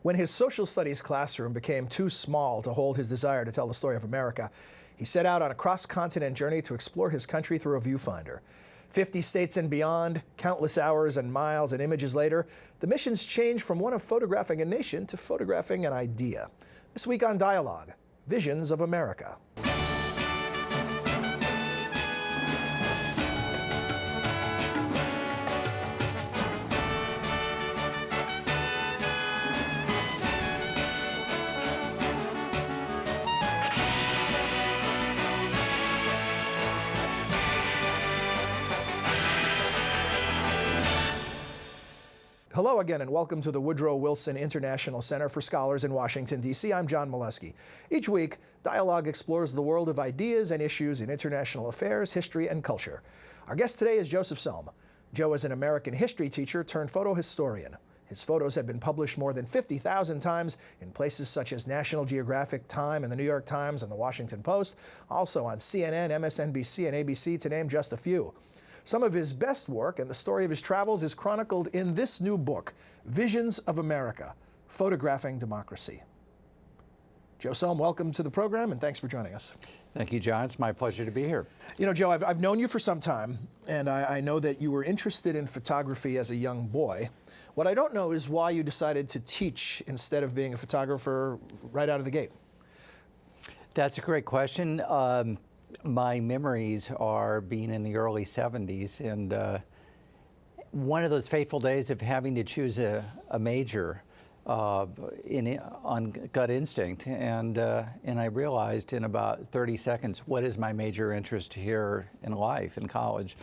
When his social studies classroom became too small to hold his desire to tell the story of America, he set out on a cross-continent journey to explore his country through a viewfinder. 50 states and beyond, countless hours and miles and images later, the mission's changed from one of photographing a nation to photographing an idea. This week on Dialogue, Visions of America. Hello again and welcome to the Woodrow Wilson International Center for Scholars in Washington, D.C. I'm John Milewski. Each week, Dialogue explores the world of ideas and issues in international affairs, history, and culture. Our guest today is Joseph Sohm. Joe is an American history teacher turned photo historian. His photos have been published more than 50,000 times in places such as National Geographic, Time, and the New York Times and the Washington Post, also on CNN, MSNBC, and ABC, to name just a few. Some of his best work and the story of his travels is chronicled in this new book, Visions of America, Photographing Democracy. Joe Sohm, welcome to the program and thanks for joining us. Thank you, John. It's my pleasure to be here. You know, Joe, I've known you for some time, and I know that you were interested in photography as a young boy. What I don't know is why you decided to teach instead of being a photographer right out of the gate. That's a great question. My memories are being in the early 70s, and one of those fateful days of having to choose a major on gut instinct, and I realized in about 30 seconds, what is my major interest here in life, in college?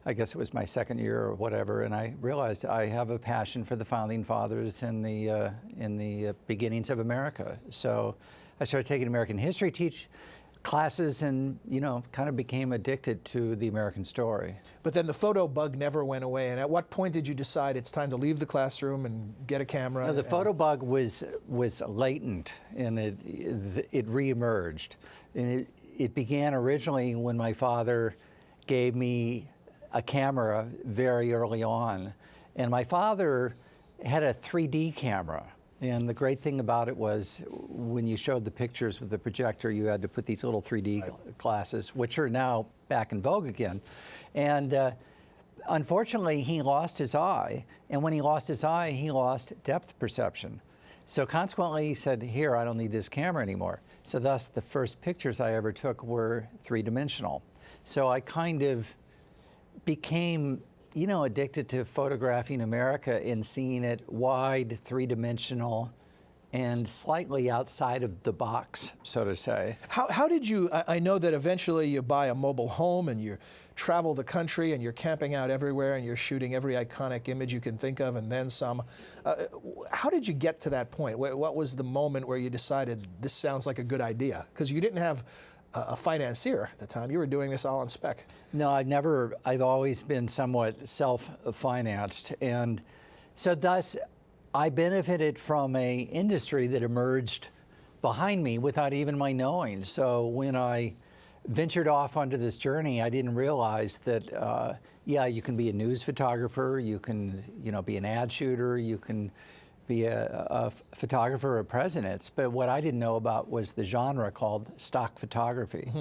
I guess it was my second year or whatever, and I realized I have a passion for the Founding Fathers and in the beginnings of America. So I started taking American history classes and, you know, kind of became addicted to the American story. But then the photo bug never went away. And at what point did you decide it's time to leave the classroom and get a camera? No, the photo bug was latent, and it reemerged. And it began originally when my father gave me a camera very early on. And my father had a 3D camera. And the great thing about it was when you showed the pictures with the projector, you had to put these little 3D glasses, which are now back in vogue again. And unfortunately, he lost his eye. And when he lost his eye, he lost depth perception. So consequently, he said, here, I don't need this camera anymore. So thus, the first pictures I ever took were three-dimensional. So I kind of became, you know, addicted to photographing America and seeing it wide, three-dimensional, and slightly outside of the box, so to say. How did you, I know that eventually you buy a mobile home and you travel the country and you're camping out everywhere and you're shooting every iconic image you can think of and then some. How did you get to that point? What was the moment where you decided this sounds like a good idea? Because you didn't have a financier at the time. You were doing this all on spec. No, I've always been somewhat self-financed. And so thus, I benefited from a industry that emerged behind me without even my knowing. So when I ventured off onto this journey, I didn't realize that, yeah, you can be a news photographer, you can, you know, be an ad shooter, you can be a photographer of presidents, but what I didn't know about was the genre called stock photography.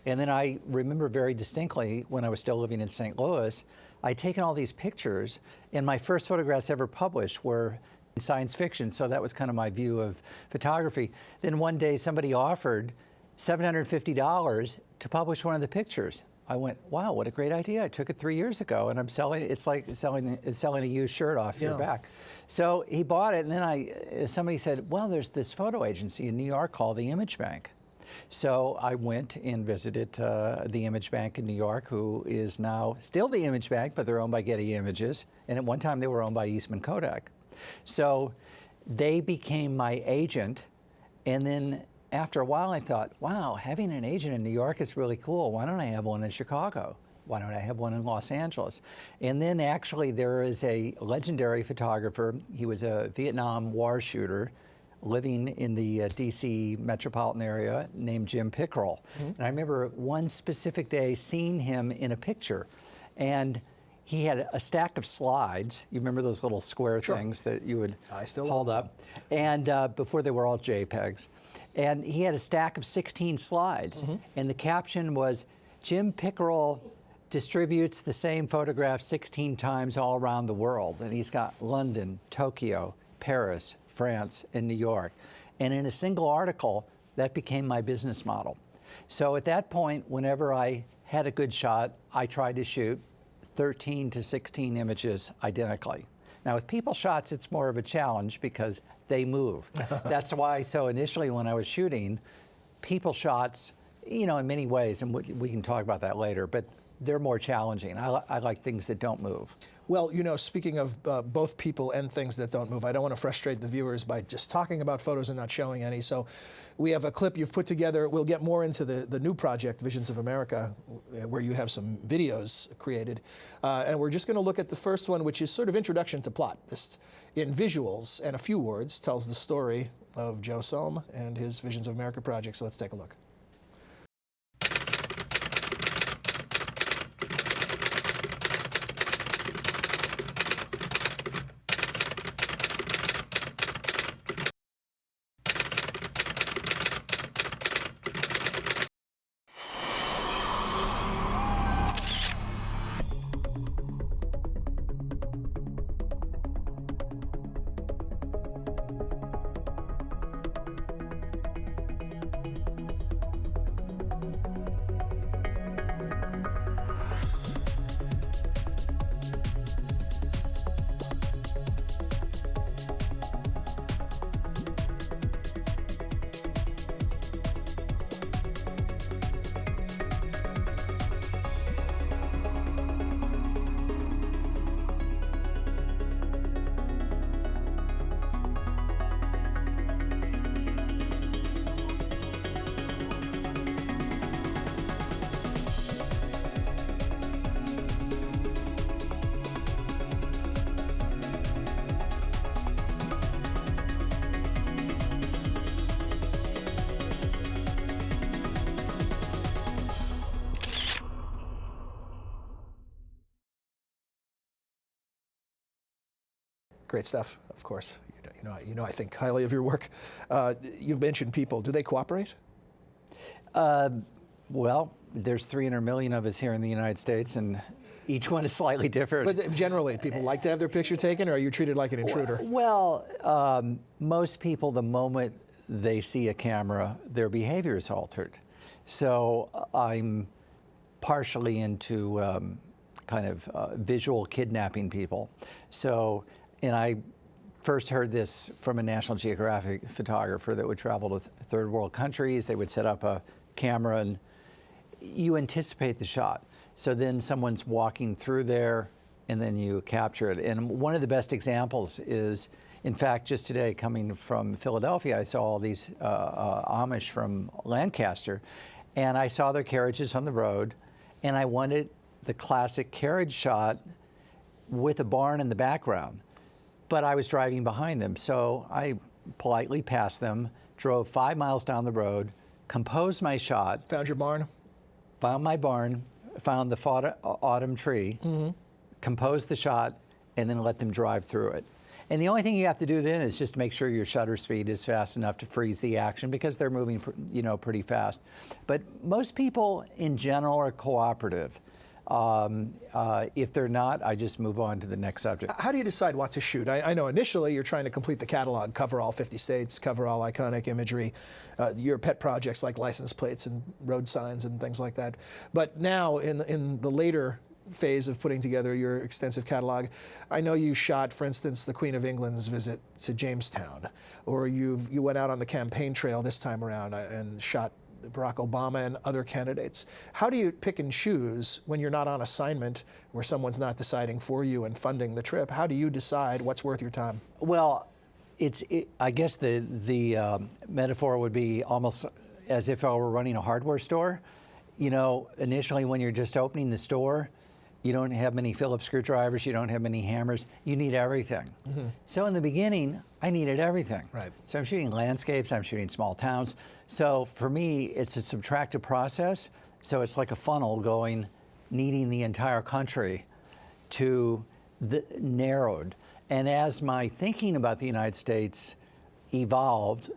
And then I remember very distinctly when I was still living in St. Louis, I'd taken all these pictures, and my first photographs ever published were in science fiction, so that was kind of my view of photography. Then one day somebody offered $750 to publish one of the pictures. I went, wow, what a great idea. I took it 3 years ago, and I'm selling it. It's like selling a used shirt off your back. So he bought it, and then somebody said, well, there's this photo agency in New York called the Image Bank. So I went and visited the Image Bank in New York, who is now still the Image Bank, but they're owned by Getty Images. And at one time, they were owned by Eastman Kodak. So they became my agent, and then after a while, I thought, wow, having an agent in New York is really cool. Why don't I have one in Chicago? Why don't I have one in Los Angeles? And then actually there is a legendary photographer. He was a Vietnam War shooter living in the DC metropolitan area named Jim Pickrell. And I remember one specific day seeing him in a picture. And he had a stack of slides. You remember those little square things that you would hold up? And before they were all JPEGs. And he had a stack of 16 slides. And the caption was, Jim Pickerel distributes the same photograph 16 times all around the world. And he's got London, Tokyo, Paris, France, and New York. And in a single article, that became my business model. So at that point, whenever I had a good shot, I tried to shoot 13 to 16 images identically. Now with people shots, it's more of a challenge because they move. That's why, so initially when I was shooting, people shots, you know, in many ways, and we can talk about that later, but they're more challenging. I like things that don't move. Well, you know, speaking of both people and things that don't move, I don't want to frustrate the viewers by just talking about photos and not showing any. So we have a clip you've put together. We'll get more into the new project, Visions of America, where you have some videos created. And we're just going to look at the first one, which is sort of introduction to plot. This, in visuals and a few words, tells the story of Joe Sohm and his Visions of America project. So let's take a look. Great stuff, of course. You know, I think highly of your work. You mentioned people. Do they cooperate? Well, there's 300 million of us here in the United States, and each one is slightly different. But generally, people like to have their picture taken, or are you treated like an intruder? Well, most people, the moment they see a camera, their behavior is altered. So I'm partially into kind of visual kidnapping people. So, and I first heard this from a National Geographic photographer that would travel to third world countries. They would set up a camera and you anticipate the shot. So then someone's walking through there and then you capture it. And one of the best examples is, in fact, just today coming from Philadelphia, I saw all these Amish from Lancaster, and I saw their carriages on the road, and I wanted the classic carriage shot with a barn in the background. But I was driving behind them, so I politely passed them, drove 5 miles down the road, composed my shot. Found your barn? Found my barn, found the autumn tree, composed the shot, and then let them drive through it. And the only thing you have to do then is just make sure your shutter speed is fast enough to freeze the action, because they're moving, you know, pretty fast. But most people in general are cooperative. If they're not, I just move on to the next subject. How do you decide what to shoot? I know initially you're trying to complete the catalog, cover all 50 states, cover all iconic imagery, your pet projects like license plates and road signs and things like that. But now in the later phase of putting together your extensive catalog, I know you shot, for instance, the Queen of England's visit to Jamestown, or you went out on the campaign trail this time around and shot Barack Obama and other candidates. How do you pick and choose when you're not on assignment, where someone's not deciding for you and funding the trip? How do you decide what's worth your time? Well, I guess the metaphor would be almost as if I were running a hardware store. You know, initially when you're just opening the store, you don't have many Phillips screwdrivers, you don't have many hammers, you need everything. So in the beginning, I needed everything. Right. So I'm shooting landscapes, I'm shooting small towns. So for me, it's a subtractive process. So it's like a funnel going, needing the entire country to narrowed. And as my thinking about the United States evolved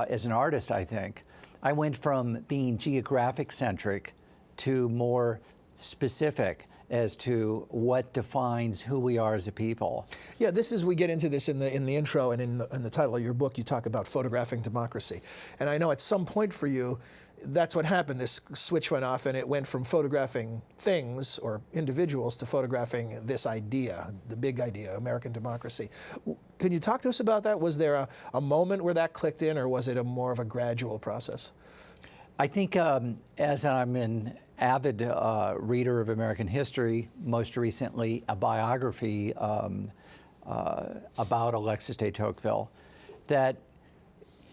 as an artist, I think, I went from being geographic centric to more specific as to what defines who we are as a people. Yeah, we get into this in the intro and in the title of your book. You talk about photographing democracy, and I know at some point for you, that's what happened. This switch went off, and it went from photographing things or individuals to photographing this idea, the big idea, American democracy. Can you talk to us about that? Was there a moment where that clicked in, or was it more of a gradual process? I think as I'm an avid reader of American history, most recently a biography about Alexis de Tocqueville, that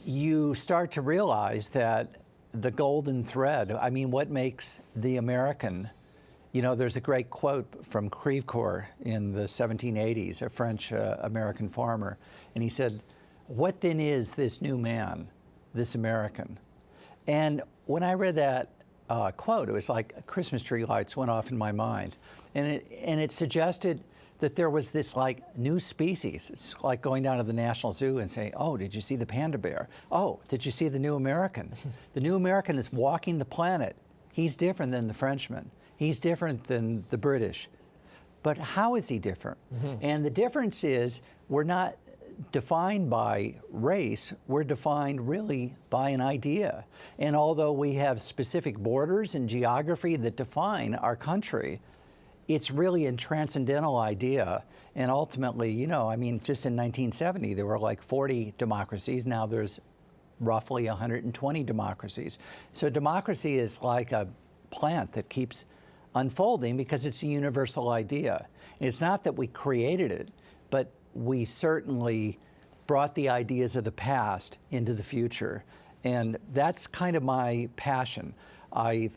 you start to realize that the golden thread, I mean, what makes the American, there's a great quote from Crèvecoeur in the 1780s, a French American farmer, and he said, "What then is this new man, this American?" And when I read that quote, it was like Christmas tree lights went off in my mind. And it suggested that there was this like new species. It's like going down to the National Zoo and saying, "Oh, did you see the panda bear? Oh, did you see the new American?" The new American is walking the planet. He's different than the Frenchman. He's different than the British. But how is he different? Mm-hmm. And the difference is we're not defined by race, we're defined really by an idea. And although we have specific borders and geography that define our country, it's really a transcendental idea. And ultimately, just in 1970, there were like 40 democracies. Now there's roughly 120 democracies. So democracy is like a plant that keeps unfolding because it's a universal idea. And it's not that we created it, but we certainly brought the ideas of the past into the future. And that's kind of my passion. I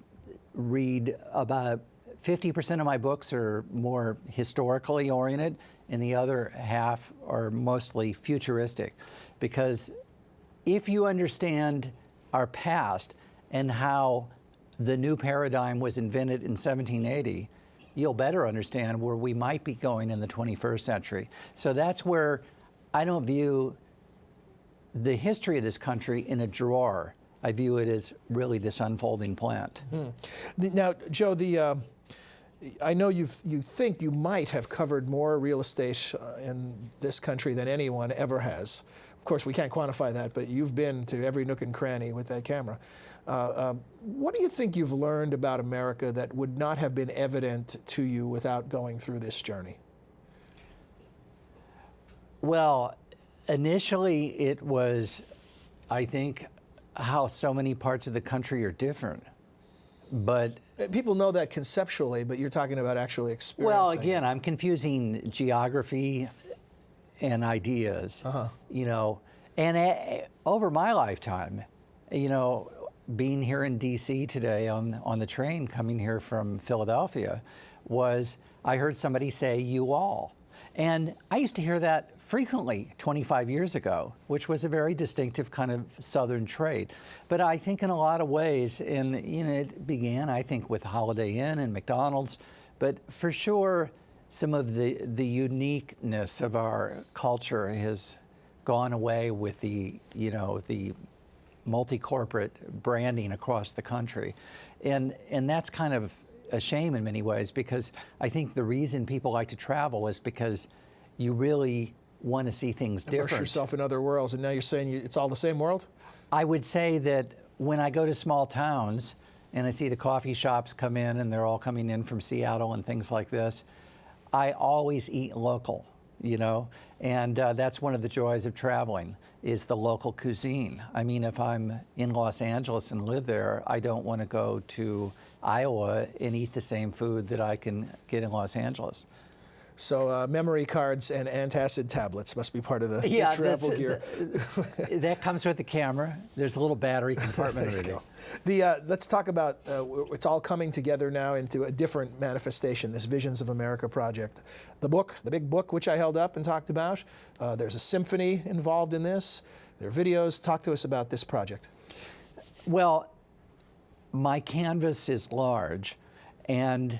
read about 50% of my books are more historically oriented, and the other half are mostly futuristic. Because if you understand our past and how the new paradigm was invented in 1780, you'll better understand where we might be going in the 21st century. So that's where I don't view the history of this country in a drawer. I view it as really this unfolding plant. Now, Joe, I know you think you might have covered more real estate in this country than anyone ever has. Of course, we can't quantify that, but you've been to every nook and cranny with that camera. What do you think you've learned about America that would not have been evident to you without going through this journey? Well, initially it was, I think, how so many parts of the country are different. But people know that conceptually, but you're talking about actually experiencing. Well, again, I'm confusing geography and ideas. And over my lifetime, being here in D.C. today on the train coming here from Philadelphia, I heard somebody say "you all." And I used to hear that frequently 25 years ago, which was a very distinctive kind of Southern trait. But I think in a lot of ways, and it began, I think, with Holiday Inn and McDonald's, but for sure, some of the uniqueness of our culture has gone away with the multi-corporate branding across the country. And that's kind of a shame in many ways, because I think the reason people like to travel is because you really want to see things different. Immerse yourself in other worlds, and now you're saying it's all the same world? I would say that when I go to small towns and I see the coffee shops come in, and they're all coming in from Seattle and things like this, I always eat local, and that's one of the joys of traveling, is the local cuisine. I mean, if I'm in Los Angeles and live there, I don't want to go to Iowa and eat the same food that I can get in Los Angeles. So memory cards and antacid tablets must be part of the travel gear. That comes with the camera. There's a little battery compartment under there. Let's talk about, it's all coming together now into a different manifestation, this Visions of America project. The book, the big book, which I held up and talked about, there's a symphony involved in this. There are videos. Talk to us about this project. Well, my canvas is large, and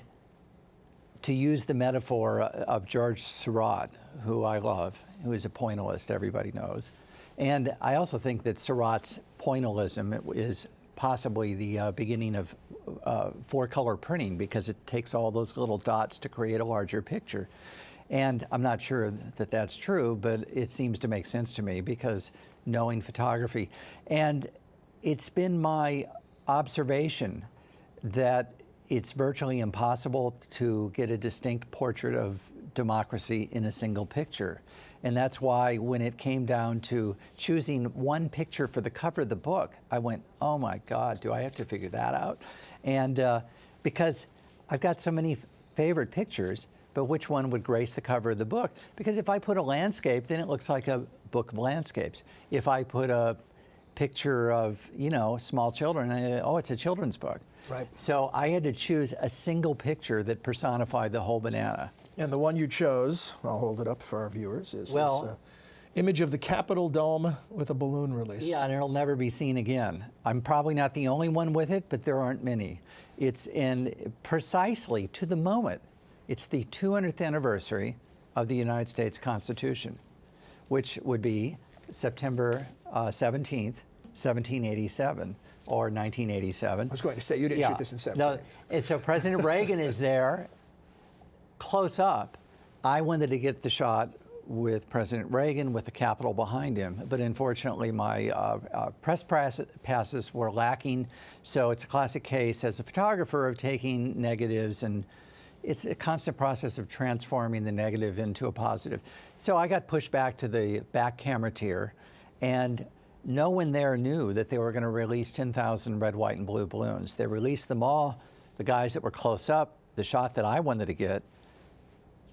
to use the metaphor of George Seurat, who I love, who is a pointillist, everybody knows. And I also think that Seurat's pointillism is possibly the beginning of four-color printing, because it takes all those little dots to create a larger picture. And I'm not sure that that's true, but it seems to make sense to me, because knowing photography. And it's been my observation that it's virtually impossible to get a distinct portrait of democracy in a single picture. And that's why when it came down to choosing one picture for the cover of the book, I went, oh my God, do I have to figure that out? And because I've got so many favorite pictures, but which one would grace the cover of the book? Because if I put a landscape, then it looks like a book of landscapes. If I put a picture of, you know, small children, oh, it's a children's book. Right. So I had to choose a single picture that personified the whole banana. And the one you chose, I'll hold it up for our viewers, is Well, this image of the Capitol dome with a balloon release. Yeah, and it'll never be seen again. I'm probably not the only one with it, but there aren't many. It's in precisely to the moment. It's the 200th anniversary of the United States Constitution, which would be September 17th, 1787, or 1987. I was going to say, you didn't shoot this in 17. No, and so President Reagan is there, close up. I wanted to get the shot with President Reagan with the Capitol behind him, but unfortunately my press passes were lacking, so it's a classic case as a photographer of taking negatives, and it's a constant process of transforming the negative into a positive. So I got pushed back to the back camera tier, and no one there knew that they were going to release 10,000 red, white, and blue balloons. They released them all. The guys that were close up, the shot that I wanted to get,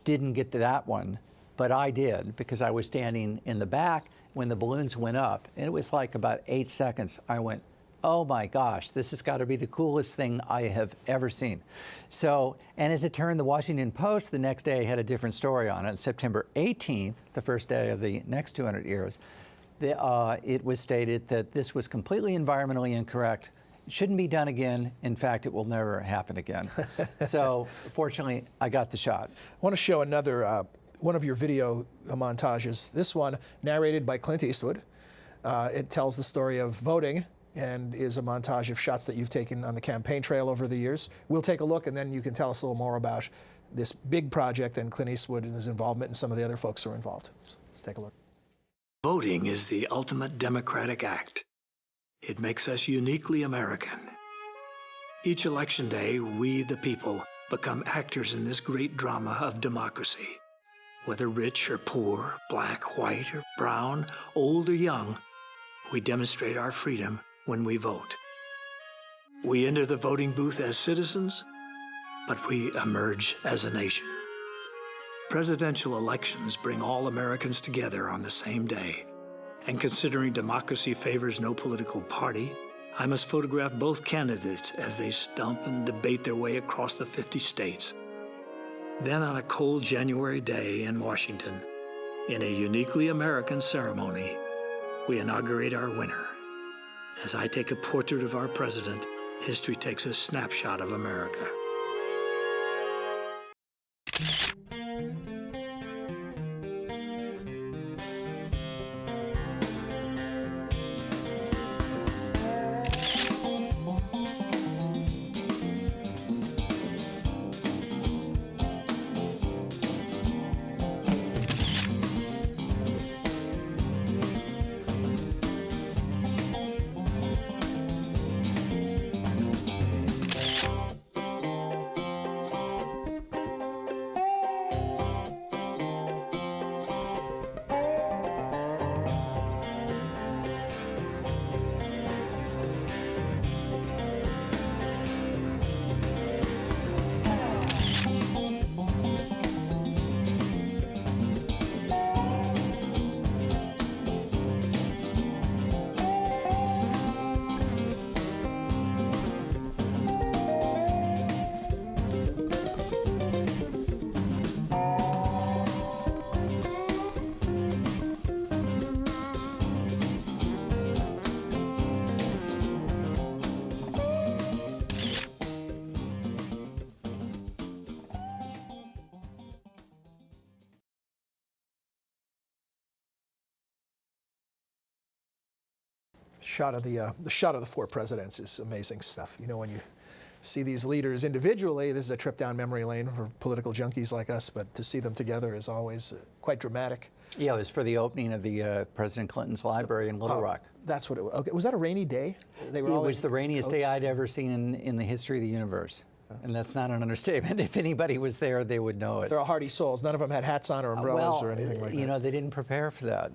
didn't get to that one, but I did, because I was standing in the back when the balloons went up, and it was like about 8 seconds. I went, oh my gosh, this has got to be the coolest thing I have ever seen. So, and as it turned, the Washington Post the next day had a different story on it. September 18th, the first day of the next 200 years, it was stated that this was completely environmentally incorrect. It shouldn't be done again. In fact, it will never happen again. So fortunately, I got the shot. I want to show another one of your video montages. This one, narrated by Clint Eastwood. It tells the story of voting and is a montage of shots that you've taken on the campaign trail over the years. We'll take a look, and then you can tell us a little more about this big project and Clint Eastwood and his involvement and some of the other folks who are involved. So let's take a look. Voting is the ultimate democratic act. It makes us uniquely American. Each election day, we, the people, become actors in this great drama of democracy. Whether rich or poor, black, white, or brown, old or young, we demonstrate our freedom when we vote. We enter the voting booth as citizens, but we emerge as a nation. Presidential elections bring all Americans together on the same day. And considering democracy favors no political party, I must photograph both candidates as they stump and debate their way across the 50 states. Then on a cold January day in Washington, in a uniquely American ceremony, we inaugurate our winner. As I take a portrait of our president, history takes a snapshot of America. shot of the shot of the four presidents is amazing stuff. You know, when you see these leaders individually, this is a trip down memory lane for political junkies like us, but to see them together is always quite dramatic. Yeah, it was for the opening of the President Clinton's library in Little Rock. That's what it was. Okay. Was that a rainy day? They were It all was in the rainiest day coats? I'd ever seen in the history of the universe. And that's not an understatement. If anybody was there, they would know it. They're all hardy souls. None of them had hats on or umbrellas or anything like that. You know, they didn't prepare for that.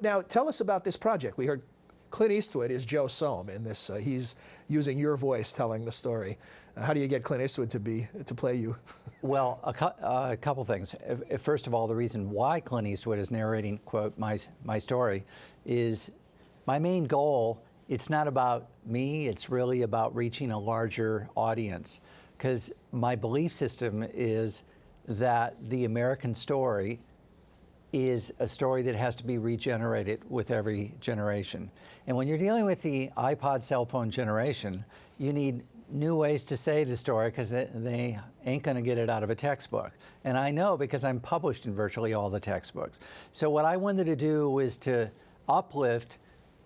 Now, tell us about this project. We heard Clint Eastwood is Joe Sohm in this. He's using your voice telling the story. How do you get Clint Eastwood to play you? Well, a couple things. First of all, the reason why Clint Eastwood is narrating, quote, my story is my main goal. It's not about me. It's really about reaching a larger audience, because my belief system is that the American story is a story that has to be regenerated with every generation. And when you're dealing with the iPod cell phone generation, you need new ways to say the story, because they ain't going to get it out of a textbook. And I know, because I'm published in virtually all the textbooks. So what I wanted to do was to uplift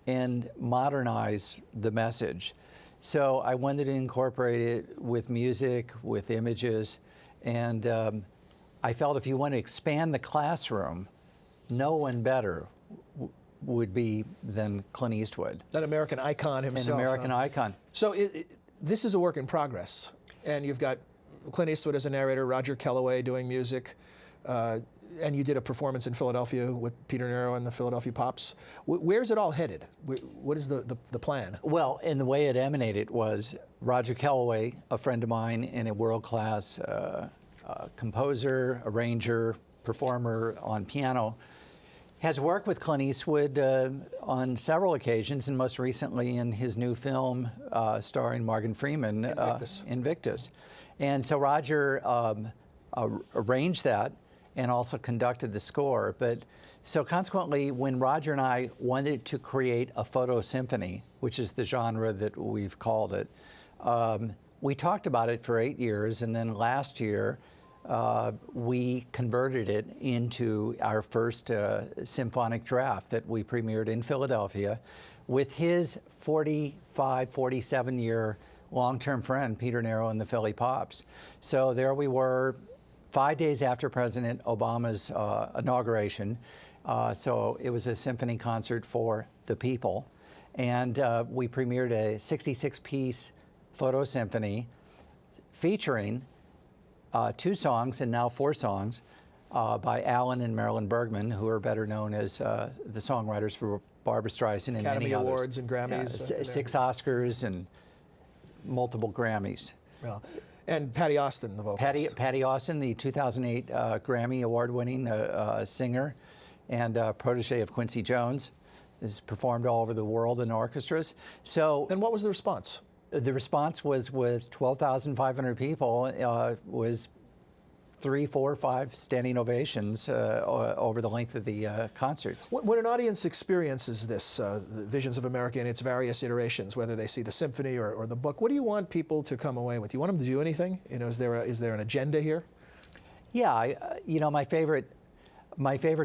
and modernize the message. So I wanted to incorporate it with music, with images, and I felt if you want to expand the classroom, no one better would be than Clint Eastwood. That American icon himself. An American icon. So this is a work in progress, and you've got Clint Eastwood as a narrator, Roger Kellaway doing music, and you did a performance in Philadelphia with Peter Nero and the Philadelphia Pops. Where's it all headed? What is the plan? Well, and the way it emanated was Roger Kellaway, a friend of mine and a world-class composer, arranger, performer on piano, has worked with Clint Eastwood on several occasions, and most recently in his new film starring Morgan Freeman, Invictus. And so Roger arranged that and also conducted the score. But so consequently, when Roger and I wanted to create a photo symphony, which is the genre that we've called it, we talked about it for 8 years, and then last year we converted it into our first symphonic draft that we premiered in Philadelphia with his 47-year long-term friend, Peter Nero and the Philly Pops. So there we were 5 days after President Obama's inauguration. So it was a symphony concert for the people. And we premiered a 66-piece photo symphony featuring 2 songs, and now 4 songs, by Alan and Marilyn Bergman, who are better known as the songwriters for Barbra Streisand and Academy many others. Awards and Grammys. Yeah, 6 Oscars and multiple Grammys. Well, and Patty Austin, the vocalist. Patty Austin, the 2008 Grammy Award-winning singer and protege of Quincy Jones, has performed all over the world in orchestras. So, and what was the response? The response was, with 12,500 people, was 3, 4, 5 standing ovations over the length of the concerts. When an audience experiences this, the Visions of America in its various iterations, whether they see the symphony or the book, what do you want people to come away with? Do you want them to do anything? You know, is there an agenda here? Yeah, you know, my favorite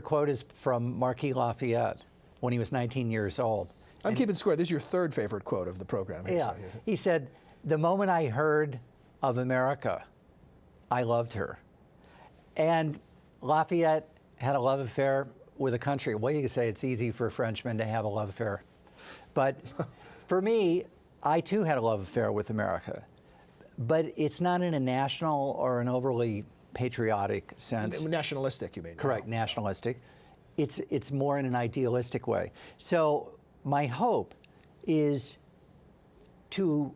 quote is from Marquis Lafayette when he was 19 years old. I'm keeping score. This is your 3rd favorite quote of the program. Yeah, he said, "The moment I heard of America, I loved her." And Lafayette had a love affair with a country. Well, you could say it's easy for a Frenchman to have a love affair. But for me, I too had a love affair with America. But it's not in a national or an overly patriotic sense. Nationalistic, you mean? Correct, nationalistic. It's more in an idealistic way. So my hope is to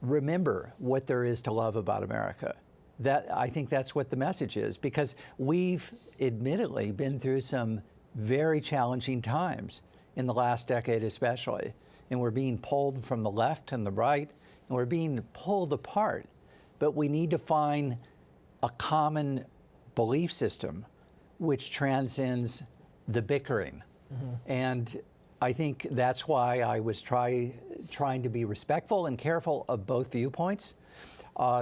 remember what there is to love about America. I think that's what the message is, because we've admittedly been through some very challenging times in the last decade especially, and we're being pulled from the left and the right, and we're being pulled apart. But we need to find a common belief system which transcends the bickering. Mm-hmm. And I think that's why I was trying to be respectful and careful of both viewpoints.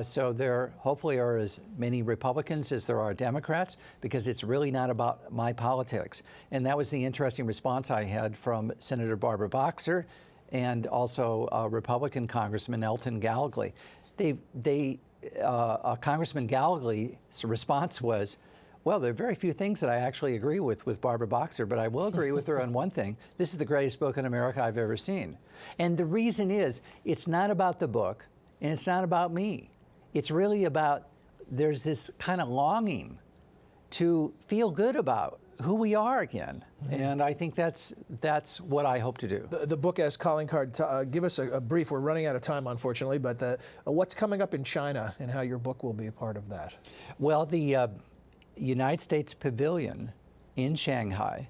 So there hopefully are as many Republicans as there are Democrats, because it's really not about my politics. And that was the interesting response I had from Senator Barbara Boxer and also Republican Congressman Elton Gallegly. Congressman Gallegly's response was, well, there are very few things that I actually agree with Barbara Boxer, but I will agree with her on one thing. This is the greatest book in America I've ever seen. And the reason is, it's not about the book, and it's not about me. It's really about, there's this kind of longing to feel good about who we are again. And I think that's what I hope to do. The book as calling card, give us a brief. We're running out of time, unfortunately, but what's coming up in China and how your book will be a part of that? Well, the United States Pavilion in Shanghai,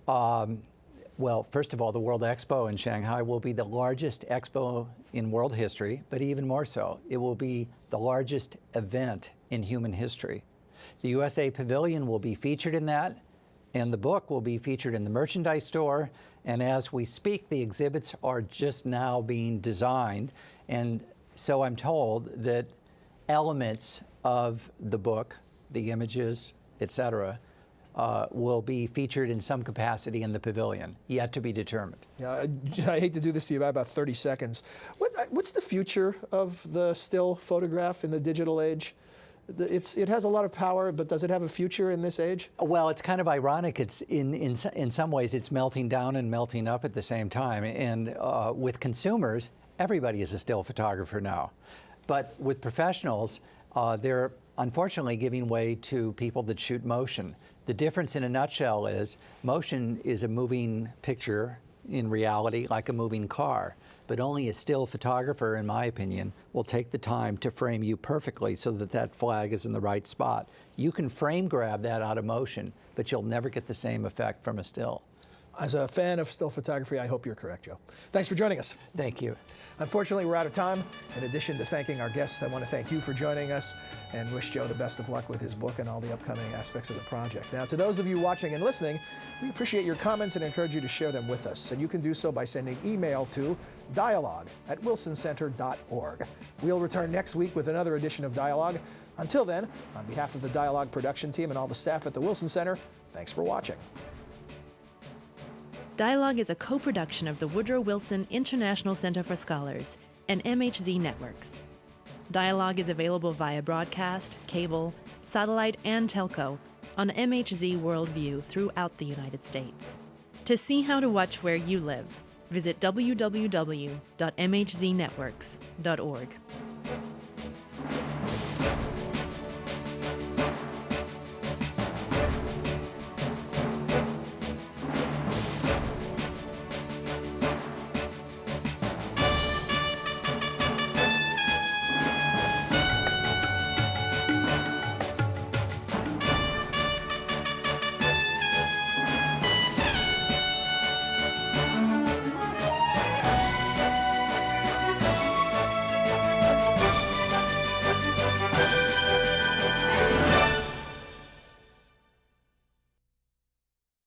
well, first of all, the World Expo in Shanghai will be the largest expo in world history, but even more so, it will be the largest event in human history. The USA Pavilion will be featured in that, and the book will be featured in the merchandise store. And as we speak, the exhibits are just now being designed. And so I'm told that elements of the book, the images, etc., will be featured in some capacity in the pavilion, yet to be determined. Yeah, I hate to do this to you, about 30 seconds. What's the future of the still photograph in the digital age? It has a lot of power, but does it have a future in this age? Well, it's kind of ironic. It's in some ways it's melting down and melting up at the same time. And with consumers, everybody is a still photographer now. But with professionals, they're unfortunately giving way to people that shoot motion. The difference in a nutshell is motion is a moving picture in reality, like a moving car. But only a still photographer, in my opinion, will take the time to frame you perfectly so that that flag is in the right spot. You can frame grab that out of motion, but you'll never get the same effect from a still. As a fan of still photography, I hope you're correct, Joe. Thanks for joining us. Thank you. Unfortunately, we're out of time. In addition to thanking our guests, I want to thank you for joining us and wish Joe the best of luck with his book and all the upcoming aspects of the project. Now, to those of you watching and listening, we appreciate your comments and encourage you to share them with us. And you can do so by sending email to dialogue@wilsoncenter.org. We'll return next week with another edition of Dialogue. Until then, on behalf of the Dialogue production team and all the staff at the Wilson Center, thanks for watching. Dialogue is a co-production of the Woodrow Wilson International Center for Scholars and MHZ Networks. Dialogue is available via broadcast, cable, satellite, and telco on MHZ Worldview throughout the United States. To see how to watch where you live, visit www.mhznetworks.org.